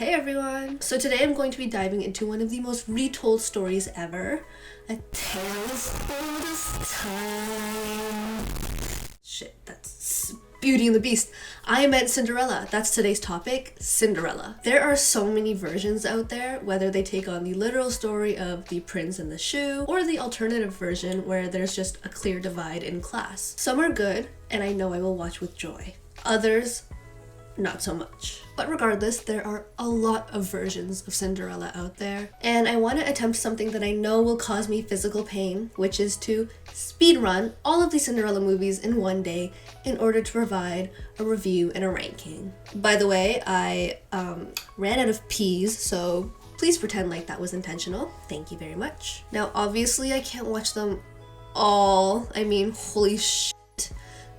Hey everyone! So today I'm going to be diving into one of the most retold stories ever. A Tale as Old as Time. Shit, that's Beauty and the Beast. I meant Cinderella. That's today's topic, Cinderella. There are so many versions out there, whether they take on the literal story of the prince and the shoe, or the alternative version where there's just a clear divide in class. Some are good, and I know I will watch with joy. Others, not so much. But regardless, there are a lot of versions of Cinderella out there, and I want to attempt something that I know will cause me physical pain, which is to speedrun all of the Cinderella movies in one day in order to provide a review and a ranking. By the way, I ran out of peas, so please pretend like that was intentional. Thank you very much. Now, obviously, I can't watch them all. I mean, holy shit.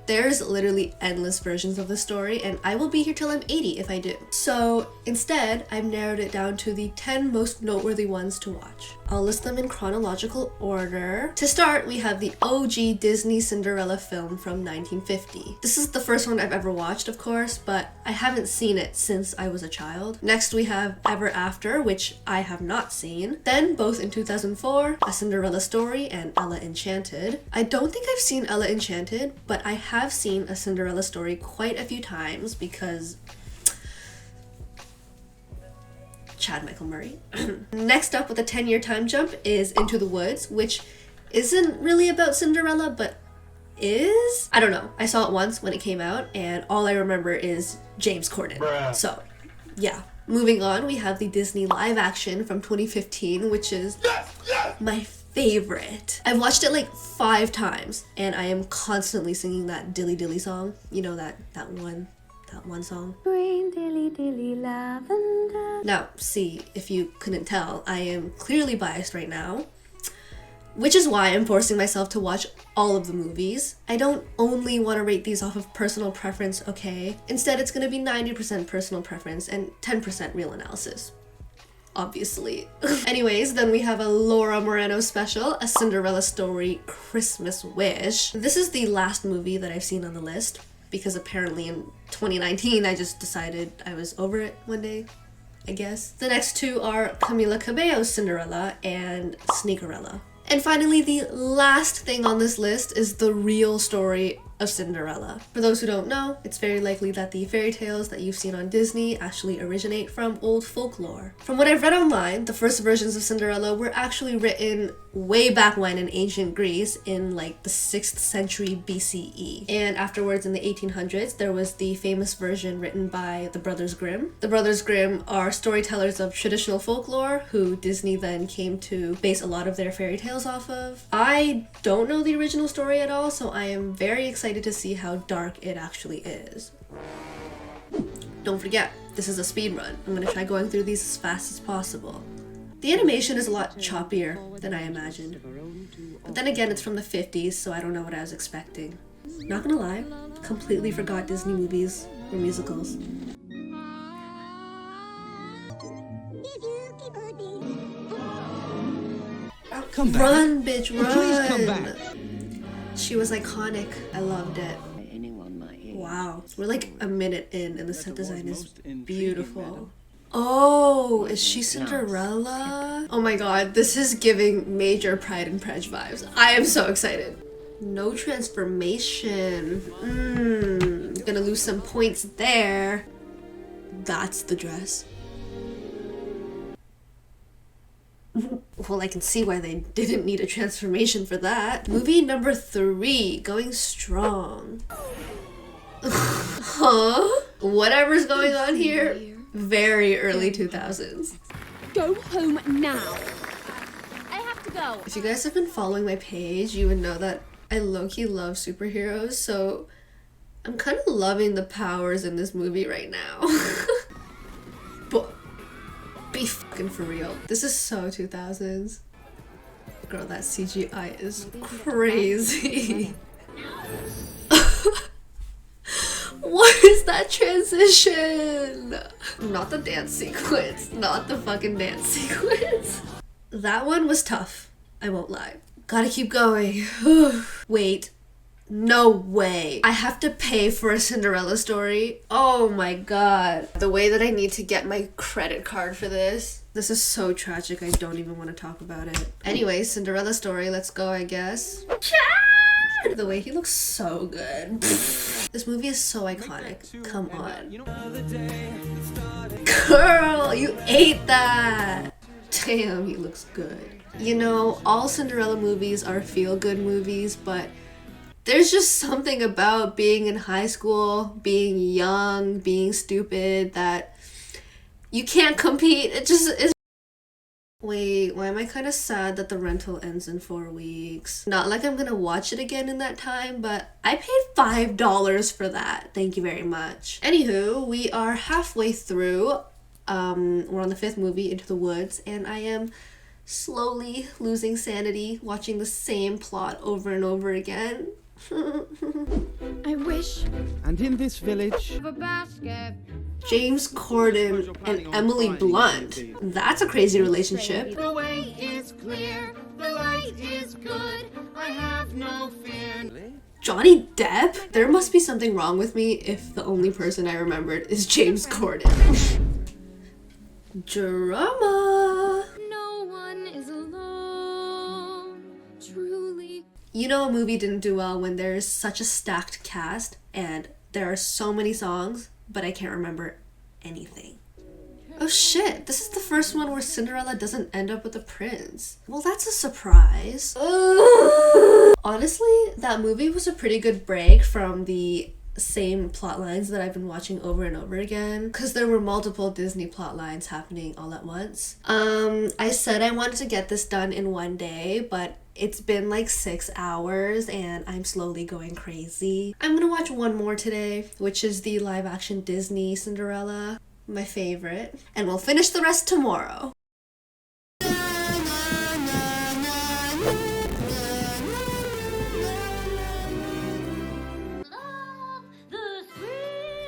There's literally endless versions of the story, and I will be here till I'm 80 if I do. So instead, I've narrowed it down to the 10 most noteworthy ones to watch. I'll list them in chronological order. To start, we have the OG Disney Cinderella film from 1950. This is the first one I've ever watched, of course, but I haven't seen it since I was a child. Next, we have Ever After, which I have not seen. Then, both in 2004, A Cinderella Story and Ella Enchanted. I don't think I've seen Ella Enchanted, but I have seen A Cinderella Story quite a few times because Chad Michael Murray. Next up with a 10-year time jump is Into the Woods, which isn't really about Cinderella, but is? I don't know. I saw it once when it came out, and all I remember is James Corden. Bruh. So, yeah. Moving on, we have the Disney live action from 2015, which is my favorite. I've watched it like 5 times, and I am constantly singing that Dilly Dilly song. You know, that one song. Green dilly dilly lavender. Now, see, if you couldn't tell, I am clearly biased right now, which is why I'm forcing myself to watch all of the movies. I don't only want to rate these off of personal preference, okay? Instead, it's going to be 90% personal preference and 10% real analysis. Obviously. Anyways, then we have a Laura Moreno special, A Cinderella Story Christmas Wish. This is the last movie that I've seen on the list, because apparently in 2019 I just decided I was over it one day, I guess. The next two are Camila Cabello's Cinderella and Sneakerella. And finally, the last thing on this list is the real story of Cinderella. For those who don't know, it's very likely that the fairy tales that you've seen on Disney actually originate from old folklore. From what I've read online, the first versions of Cinderella were actually written way back when in ancient Greece in like the 6th century BCE. And afterwards in the 1800s, there was the famous version written by the Brothers Grimm. The Brothers Grimm are storytellers of traditional folklore who Disney then came to base a lot of their fairy tales off of. I don't know the original story at all, so I am very excited to see how dark it actually is. Don't forget, this is a speed run. I'm gonna try going through these as fast as possible. The animation is a lot choppier than I imagined. But then again, it's from the 50s, so I don't know what I was expecting. Not gonna lie, completely forgot Disney movies were musicals. Come back. Run, bitch, run! Please come back. She was iconic. I loved it. Wow. We're like a minute in and the set design is beautiful. Oh, is she Cinderella? Oh my god, this is giving major Pride and Prejudice vibes. I am so excited. No transformation. Gonna lose some points there. That's the dress. Well, I can see why they didn't need a transformation for that. Movie number 3, going strong. Huh? Whatever's going on here, very early 2000s. Go home now. I have to go. If you guys have been following my page, you would know that I low-key love superheroes, so I'm kind of loving the powers in this movie right now. But be fucking for real. This is so 2000s. Girl, that CGI is crazy. What is that transition? Not the dance sequence. Not the fucking dance sequence. That one was tough. I won't lie. Gotta keep going. Wait. No way. I have to pay for a Cinderella story? Oh my god. The way that I need to get my credit card for this. This is so tragic, I don't even want to talk about it. Anyway, Cinderella story, let's go, I guess. Chad! The way he looks so good. This movie is so iconic. Come on. Girl, you ate that! Damn, he looks good. You know, all Cinderella movies are feel-good movies, but there's just something about being in high school, being young, being stupid, that you can't compete. It just is. Wait, why am I kind of sad that the rental ends in 4 weeks? Not like I'm gonna watch it again in that time, but I paid $5 for that. Thank you very much. Anywho, we are halfway through. We're on the 5th movie, Into the Woods, and I am slowly losing sanity watching the same plot over and over again. I wish. And in this village, A basket. James Corden and Emily Blunt. That's a crazy relationship. The way is clear, the light is good, I have no fear. Johnny Depp? There must be something wrong with me if the only person I remembered is James Corden. Drama. No one is alone. Truly. You know a movie didn't do well when there's such a stacked cast and there are so many songs, but I can't remember anything. Oh shit, this is the first one where Cinderella doesn't end up with a prince. Well, that's a surprise. Honestly, that movie was a pretty good break from the same plot lines that I've been watching over and over again, because there were multiple Disney plot lines happening all at once. I said I wanted to get this done in one day, but it's been like 6 hours and I'm slowly going crazy. I'm gonna watch one more today, which is the live action Disney Cinderella, my favorite, and we'll finish the rest tomorrow.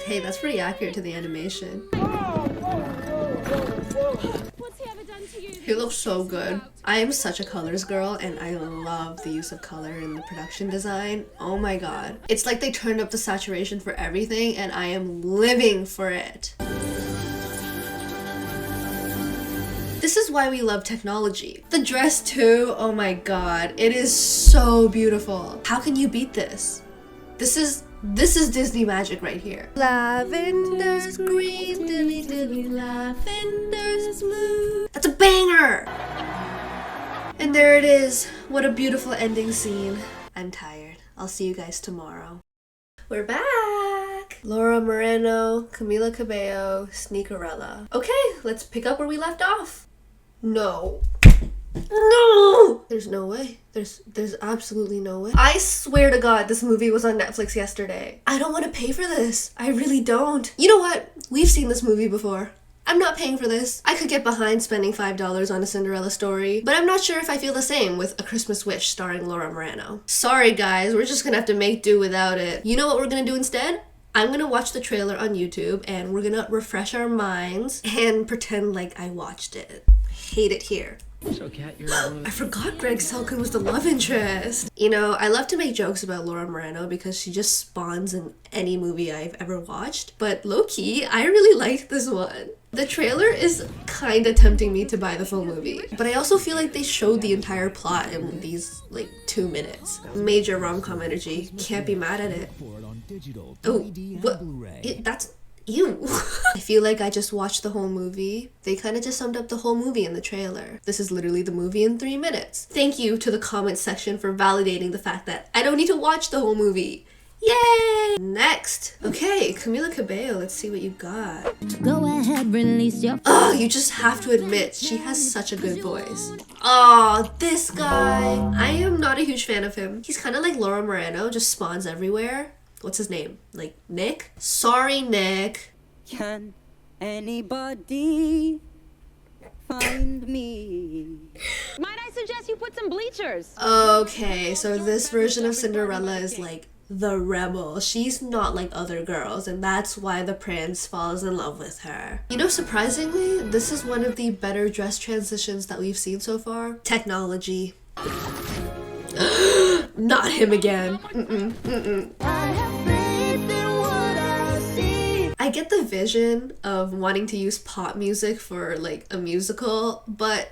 Hey, that's pretty accurate to the animation. What's he ever done to you? He looks so good. I am such a colors girl and I love the use of color in the production design. Oh my god. It's like they turned up the saturation for everything and I am living for it. This is why we love technology. The dress too, oh my god. It is so beautiful. How can you beat this? This is Disney magic right here. Lavender's green, dilly dilly, lavender's blue. That's a banger! And there it is. What a beautiful ending scene. I'm tired. I'll see you guys tomorrow. We're back! Laura Moreno, Camila Cabello, Sneakerella. Okay, let's pick up where we left off. No. No! There's no way. There's absolutely no way. I swear to God, this movie was on Netflix yesterday. I don't want to pay for this. I really don't. You know what? We've seen this movie before. I'm not paying for this. I could get behind spending $5 on a Cinderella story, but I'm not sure if I feel the same with A Christmas Wish starring Laura Moreno. Sorry guys, we're just gonna have to make do without it. You know what we're gonna do instead? I'm gonna watch the trailer on YouTube and we're gonna refresh our minds and pretend like I watched it. Hate it here. so Kat, you're I forgot Greg Selkin was the love interest. You know, I love to make jokes about Laura Moreno because she just spawns in any movie I've ever watched, but low-key, I really liked this one. The trailer is kind of tempting me to buy the full movie, but I also feel like they showed the entire plot in these, like, 2 minutes. Major rom-com energy. Can't be mad at it. Oh, what? That's... Ew. I feel like I just watched the whole movie. They kind of just summed up the whole movie in the trailer. This is literally the movie in 3 minutes. Thank you to the comment section for validating the fact that I don't need to watch the whole movie. Yay! Next. Okay, Camila Cabello, let's see what you got. Go ahead, release your... Oh, you just have to admit, she has such a good voice. Oh, this guy. I am not a huge fan of him. He's kind of like Laura Moreno, just spawns everywhere. What's his name? Like, Nick? Sorry, Nick. Can anybody find me? Might I suggest you put some bleachers? Okay, so this version of Cinderella is like the rebel. She's not like other girls, and that's why the prince falls in love with her. You know, surprisingly, this is one of the better dress transitions that we've seen so far. Technology. Not him again. I get the vision of wanting to use pop music for like a musical, but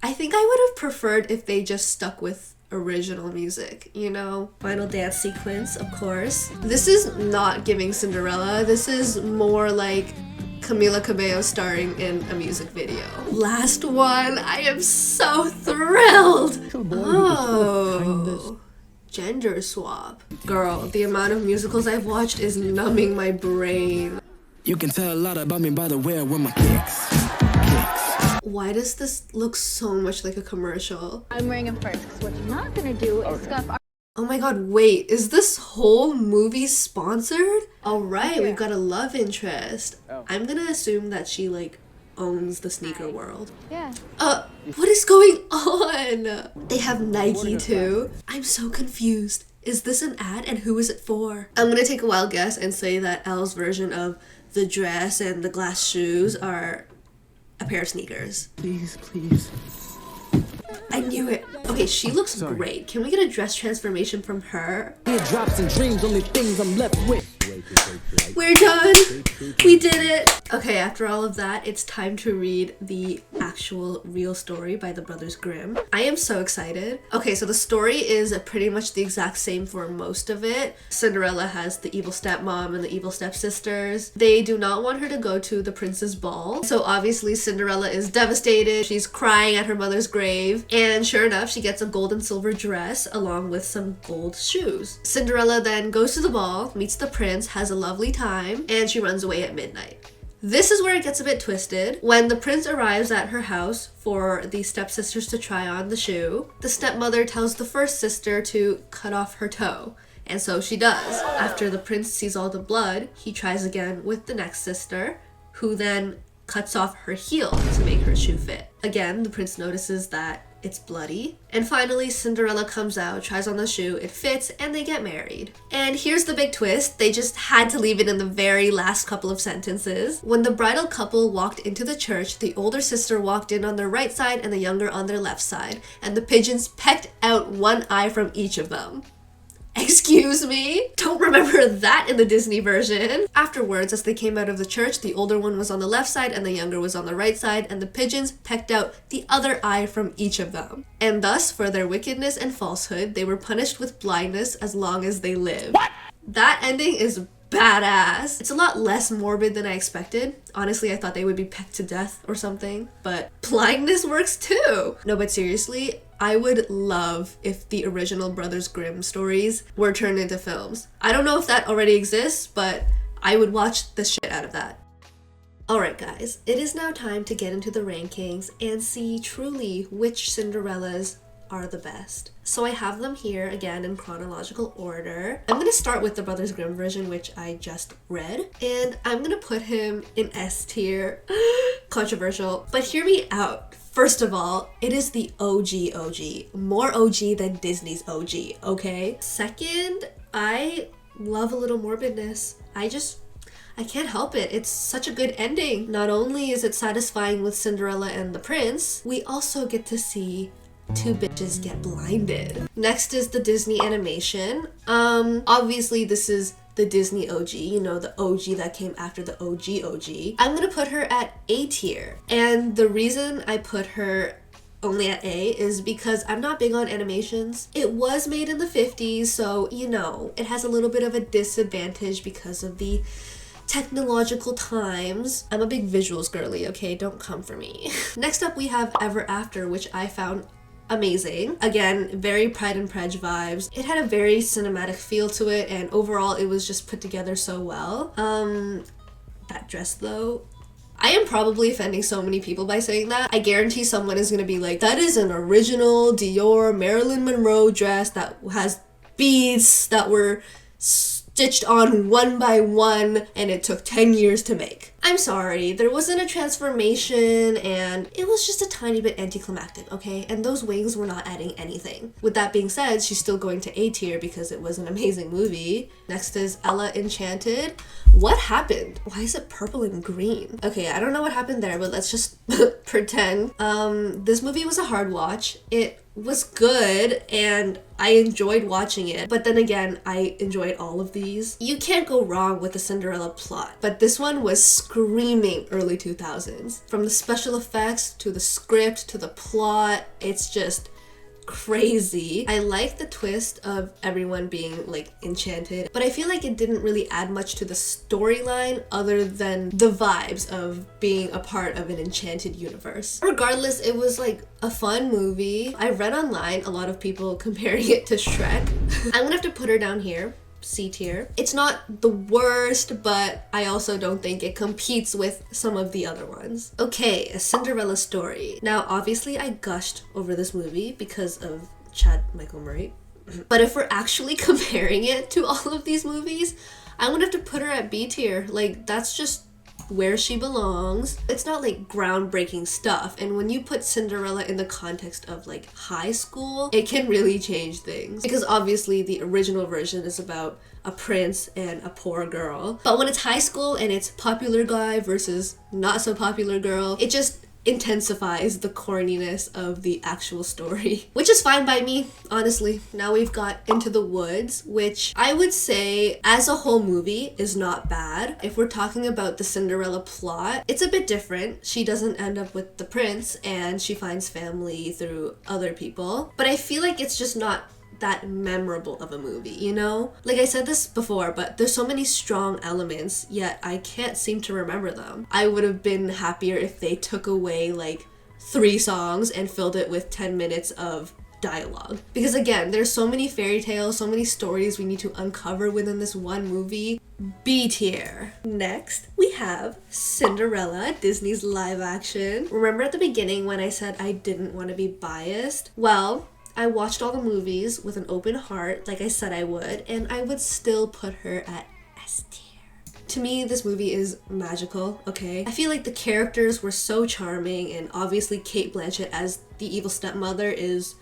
I think I would have preferred if they just stuck with original music, you know? Final dance sequence, of course. This is not giving Cinderella. This is more like Camila Cabello starring in a music video. Last one. I am so thrilled. Oh, gender swap. Girl, the amount of musicals I've watched is numbing my brain. You can tell a lot about me by the way I wear my kicks. Why does this look so much like a commercial? I'm wearing them first, because what you're not gonna do is scuff our Oh my god, wait, is this whole movie sponsored? Alright, we've got a love interest. I'm gonna assume that she like owns the sneaker world. Yeah. What is going on? They have Nike too. I'm so confused. Is this an ad and who is it for? I'm gonna take a wild guess and say that Elle's version of the dress and the glass shoes are a pair of sneakers. Please, please. I knew it. Okay, she looks great. Can we get a dress transformation from her? Teardrops and dreams, only things I'm left with. We're done. We did it. Okay, after all of that, it's time to read the actual real story by the Brothers Grimm. I am so excited. Okay, so the story is pretty much the exact same for most of it. Cinderella has the evil stepmom and the evil stepsisters. They do not want her to go to the prince's ball. So obviously Cinderella is devastated. She's crying at her mother's grave. And sure enough, she gets a gold and silver dress along with some gold shoes. Cinderella then goes to the ball, meets the prince, has a lovely time, and she runs away at midnight. This is where it gets a bit twisted. When the prince arrives at her house for the stepsisters to try on the shoe, the stepmother tells the first sister to cut off her toe. And so she does. After the prince sees all the blood, he tries again with the next sister, who then cuts off her heel to make her shoe fit. Again, the prince notices that it's bloody. And finally, Cinderella comes out, tries on the shoe, it fits, and they get married. And here's the big twist. They just had to leave it in the very last couple of sentences. When the bridal couple walked into the church, the older sister walked in on their right side and the younger on their left side, and the pigeons pecked out one eye from each of them. Excuse me? Don't remember that in the Disney version. Afterwards, as they came out of the church, the older one was on the left side and the younger was on the right side, and the pigeons pecked out the other eye from each of them. And thus, for their wickedness and falsehood, they were punished with blindness as long as they lived. What? That ending is badass. It's a lot less morbid than I expected. Honestly, I thought they would be pecked to death or something, but blindness works too. No, but seriously, I would love if the original Brothers Grimm stories were turned into films. I don't know if that already exists, but I would watch the shit out of that. Alright guys, it is now time to get into the rankings and see truly which Cinderellas are the best. So I have them here again in chronological order. I'm gonna start with the Brothers Grimm version, which I just read, and I'm gonna put him in S tier. Controversial, but hear me out. First of all, it is the OG. More OG than Disney's OG, okay? Second, I love a little morbidness. I can't help it. It's such a good ending. Not only is it satisfying with Cinderella and the prince, we also get to see two bitches get blinded. Next is the Disney animation. Obviously this is the Disney OG, you know, the OG that came after the OG. I'm gonna put her at A tier. And the reason I put her only at A is because I'm not big on animations. It was made in the 50s, so, you know, it has a little bit of a disadvantage because of the technological times. I'm a big visuals girly, okay? Don't come for me. Next up we have Ever After, which I found amazing. Again, very Pride and Prejudice vibes. It had a very cinematic feel to it, and overall it was just put together so well. That dress though, I am probably offending so many people by saying that. I guarantee someone is gonna be like, that is an original Dior Marilyn Monroe dress that has beads that were stitched on one by one and it took 10 years to make. I'm sorry, there wasn't a transformation and it was just a tiny bit anticlimactic, okay? And those wings were not adding anything. With that being said, she's still going to A tier because it was an amazing movie. Next is Ella Enchanted. What happened? Why is it purple and green? Okay, I don't know what happened there, but let's just pretend. This movie was a hard watch. It was good and I enjoyed watching it. But then again, I enjoyed all of these. You can't go wrong with the Cinderella plot. But this one was screaming early 2000s. From the special effects to the script to the plot, it's just crazy. I like the twist of everyone being like enchanted, but I feel like it didn't really add much to the storyline other than the vibes of being a part of an enchanted universe. Regardless, it was like a fun movie. I read online a lot of people comparing it to Shrek. I'm gonna have to put her down here. C tier. It's not the worst, but I also don't think it competes with some of the other ones. Okay, A Cinderella Story. Now, obviously I gushed over this movie because of Chad Michael Murray. But if we're actually comparing it to all of these movies, I'm gonna have to put her at B tier. Like, that's just where she belongs. It's not like groundbreaking stuff, and when you put Cinderella in the context of like high school, it can really change things, because obviously the original version is about a prince and a poor girl, but when it's high school and it's popular guy versus not so popular girl, it just intensifies the corniness of the actual story, which is fine by me, honestly. Now we've got Into the Woods, which I would say as a whole movie is not bad. If we're talking about the Cinderella plot, it's a bit different. She doesn't end up with the prince and she finds family through other people, but I feel like it's just not that memorable of a movie, you know? Like I said this before, but there's so many strong elements, yet I can't seem to remember them. I would have been happier if they took away like 3 songs and filled it with 10 minutes of dialogue. Because again, there's so many fairy tales, so many stories we need to uncover within this one movie. B tier. Next, we have Cinderella, Disney's live action. Remember at the beginning when I said I didn't want to be biased? Well, I watched all the movies with an open heart, like I said I would, and I would still put her at S tier. To me, this movie is magical, okay? I feel like the characters were so charming, and obviously Cate Blanchett as the evil stepmother is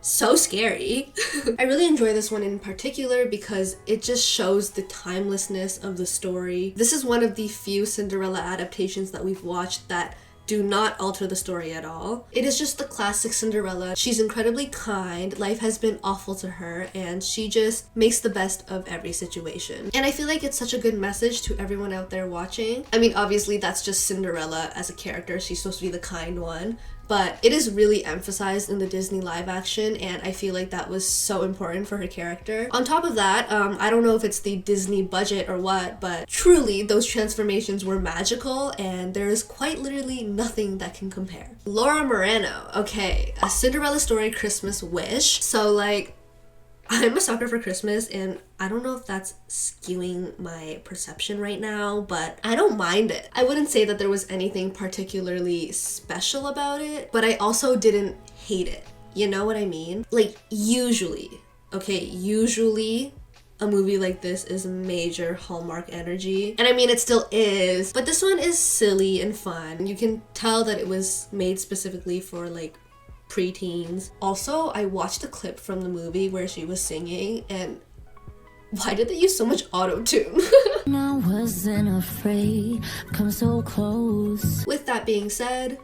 so scary. I really enjoy this one in particular because it just shows the timelessness of the story. This is one of the few Cinderella adaptations that we've watched that do not alter the story at all. It is just the classic Cinderella. She's incredibly kind, life has been awful to her, and she just makes the best of every situation. And I feel like it's such a good message to everyone out there watching. I mean, obviously that's just Cinderella as a character, she's supposed to be the kind one, but it is really emphasized in the Disney live action, and I feel like that was so important for her character. On top of that, I don't know if it's the Disney budget or what, but truly those transformations were magical, and there is quite literally nothing that can compare. Laura Moreno, okay, A Cinderella Story Christmas Wish. So like, I'm a sucker for Christmas, and I don't know if that's skewing my perception right now, but I don't mind it. I wouldn't say that there was anything particularly special about it, but I also didn't hate it. You know what I mean? Like, usually a movie like this is major Hallmark energy. And I mean, it still is, but this one is silly and fun. You can tell that it was made specifically for like preteens. Also, I watched a clip from the movie where she was singing, and why did they use so much auto-tune? I wasn't afraid, come so close. With that being said,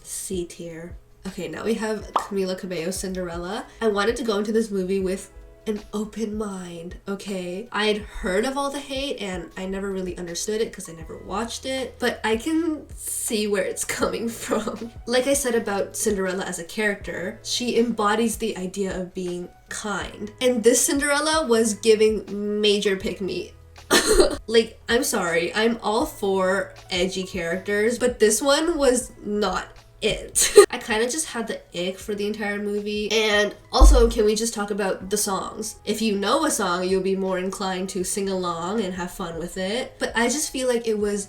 C tier. Okay, now we have Camila Cabello's Cinderella. I wanted to go into this movie with an open mind, okay? I had heard of all the hate and I never really understood it because I never watched it, but I can see where it's coming from. Like I said about Cinderella as a character, she embodies the idea of being kind. And this Cinderella was giving major pick-me. Like, I'm sorry, I'm all for edgy characters, but this one was not it. I kind of just had the ick for the entire movie. And also, can we just talk about the songs? If you know a song, you'll be more inclined to sing along and have fun with it. But I just feel like it was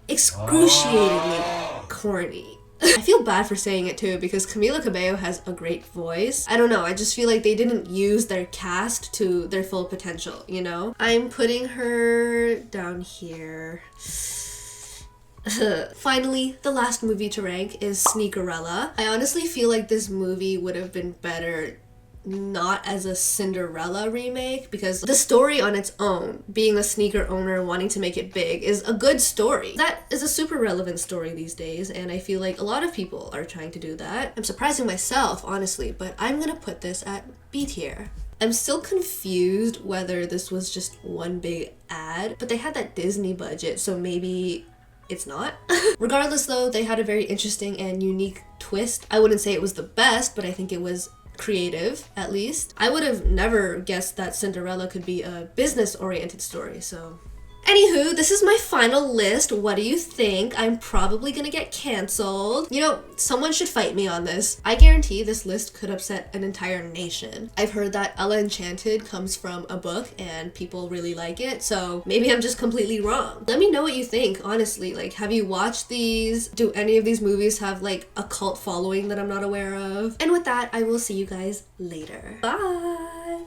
excruciatingly corny. I feel bad for saying it too because Camila Cabello has a great voice. I don't know, I just feel like they didn't use their cast to their full potential, you know? I'm putting her down here. Finally, the last movie to rank is Sneakerella. I honestly feel like this movie would have been better not as a Cinderella remake, because the story on its own, being a sneaker owner wanting to make it big, is a good story. That is a super relevant story these days, and I feel like a lot of people are trying to do that. I'm surprising myself, honestly, but I'm gonna put this at B tier. I'm still confused whether this was just one big ad, but they had that Disney budget, so maybe it's not. Regardless though, they had a very interesting and unique twist. I wouldn't say it was the best, but I think it was creative, at least. I would have never guessed that Cinderella could be a business-oriented story, so... Anywho, this is my final list. What do you think? I'm probably gonna get cancelled. You know, someone should fight me on this. I guarantee this list could upset an entire nation. I've heard that Ella Enchanted comes from a book and people really like it, so maybe I'm just completely wrong. Let me know what you think, honestly. Like, have you watched these? Do any of these movies have like a cult following that I'm not aware of? And with that, I will see you guys later. Bye!